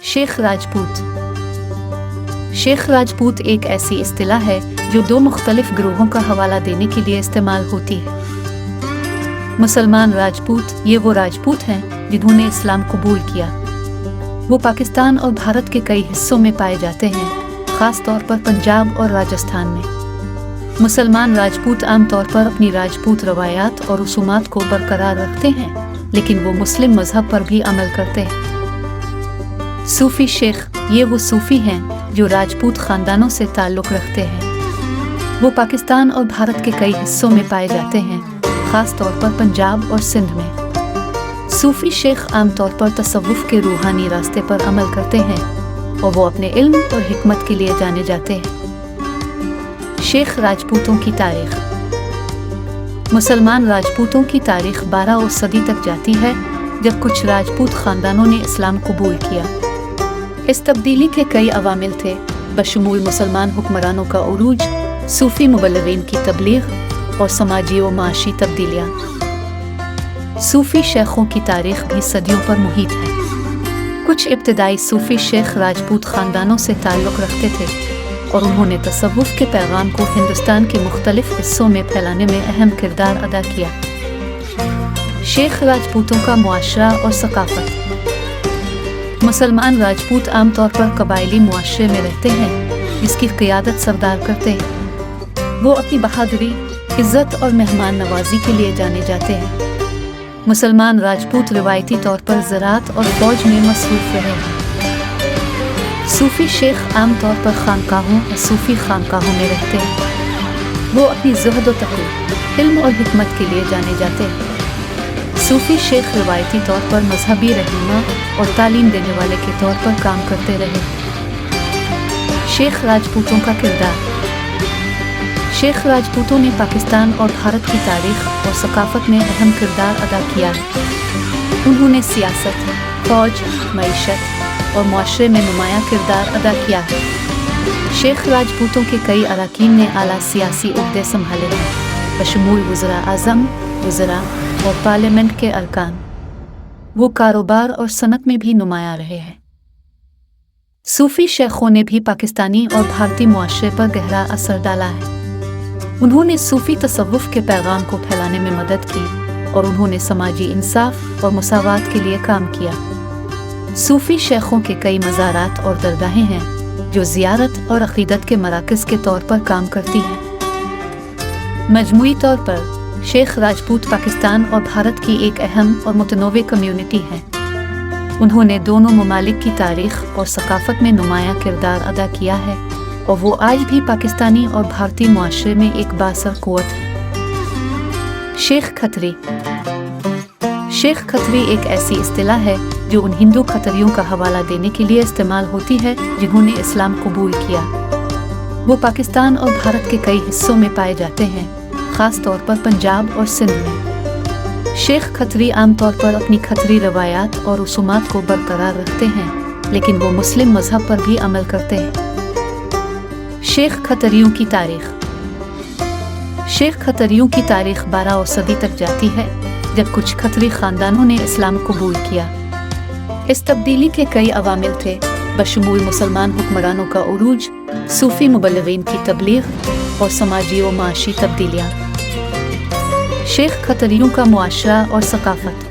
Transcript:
शेख राजपूत। शेख राजपूत एक ऐसी इस्तिलाह है जो दो मुख्तलिफ ग्रोहों का हवाला देने के लिए इस्तेमाल होती है। मुसलमान राजपूत ये वो राजपूत हैं जिन्होंने इस्लाम कबूल किया। वो पाकिस्तान और भारत के कई हिस्सों में पाए जाते हैं, ख़ास तौर पर पंजाब और राजस्थान में। मुसलमान राजपूत आमतौर पर अपनी राजपूत रवायात और रसूमात को बरकरार रखते हैं, लेकिन वो मुस्लिम मज़हब पर भी अमल करते हैं। सूफ़ी शेख ये वो सूफ़ी हैं जो राजपूत ख़ानदानों से ताल्लुक़ रखते हैं। वो पाकिस्तान और भारत के कई हिस्सों में पाए जाते हैं, ख़ास तौर पर पंजाब और सिंध में। सूफ़ी शेख आमतौर पर तसव्वुफ़ के रूहानी रास्ते पर अमल करते हैं और वो अपने इल्म और हिकमत के लिए जाने जाते हैं। शेख राजपूतों की तारीख़। मुसलमान राजपूतों की तारीख़ 12वीं सदी तक जाती है, जब कुछ राजपूत ख़ानदानों ने इस्लाम कबूल किया। इस तब्दीली के कई अवामिल थे, बशमूल मुसलमान हुक्मरानों का उरूज, सूफ़ी मुबल्लिगीन की तबलीग और समाजी व माशी तब्दीलियाँ। सूफ़ी शेखों की तारीख़ भी सदियों पर मुहित है। कुछ इब्तदाई सूफ़ी शेख राजपूत ख़ानदानों से ताल्लुक़ रखते थे और उन्होंने तसव्वुफ़ के पैगाम को हिंदुस्तान के मुख्तलिफ़ हिस्सों में फैलाने में अहम किरदार अदा किया। शेख राजपूतों का मुआशरा और सकाफ़त। मुसलमान राजपूत आमतौर पर कबायली मुआशरे में रहते हैं, जिसकी क़ियादत सरदार करते हैं। वो अपनी बहादुरी, इज़्ज़त और मेहमान नवाजी के लिए जाने जाते हैं। मुसलमान राजपूत रिवायती तौर पर ज़राअत और फ़ौज में मसरूफ़ रहे हैं। सूफ़ी शेख आमतौर पर खानकाहों और सूफ़ी खानकाहों में रहते हैं। वो अपनी ज़ुहद व तक़वा, इल्म और हिकमत के लिए जाने जाते हैं। सूफ़ी शेख रिवायती तौर पर मजहबी रहनुमा और तालीम देने वाले के तौर पर काम करते रहे। शेख राजपूतों का किरदार। शेख राजपूतों ने पाकिस्तान और भारत की तारीख़ और सकाफ़त में अहम किरदार अदा किया है। उन्होंने सियासत, फ़ौज, मईशत और मुआशरे में नुमायाँ किरदार अदा किया है। शेख राजपूतों के कई अरकान ने आला सियासी ओहदे संभाले हैं, बशमूल वज़ीर आज़म, वज़रा और पार्लियामेंट के अरकान। वो कारोबार और सनत में भी नुमायाँ रहे हैं। सूफ़ी शेखों ने भी पाकिस्तानी और भारतीय मुआशरे पर गहरा असर डाला है। उन्होंने सूफ़ी तसव्वुफ़ के पैगाम को फैलाने में मदद की और उन्होंने समाजी इंसाफ और मुसावात के लिए काम किया। सूफ़ी शेखों के कई मज़ारात और दरगाहें हैं जो ज़ियारत और अक़ीदत के मराकज़ के तौर पर काम करती हैं। मजमूई तौर पर शेख राजपूत पाकिस्तान और भारत की एक अहम और मुतनव्वि कम्युनिटी है। उन्होंने दोनों ममालिक की तारीख़ और सकाफ़त में नुमायाँ किरदार अदा किया है और वो आज भी पाकिस्तानी और भारतीय मुआशरे में एक बाअसर क़ुव्वत है। शेख खतरी। शेख खतरी एक ऐसी इस्तिलाह है जो उन हिंदू खतरियों का हवाला देने के लिए इस्तेमाल होती है जिन्होंने इस्लाम कबूल किया। वो पाकिस्तान और भारत के कई हिस्सों में पाए जाते हैं, ख़ास तौर पर पंजाब और सिंध में। शेख खतरी आमतौर पर अपनी खतरी रवायात और रसूमात को बरकरार रखते हैं, लेकिन वो मुस्लिम मज़हब पर भी अमल करते हैं। शेख खतरियों की तारीख़। शेख खतरियों की तारीख़ 12वीं सदी तक जाती है, जब कुछ खतरी ख़ानदानों ने इस्लाम कबूल किया। इस तब्दीली के कई अवामिल थे, बशमूल मुसलमान हुक्मरानों का उरूज, सूफ़ी मुबल्लिगीन की तबलीग और समाजी व माशी तब्दीलियाँ। शेख खतरियों का मुआशरा और सकाफ़त।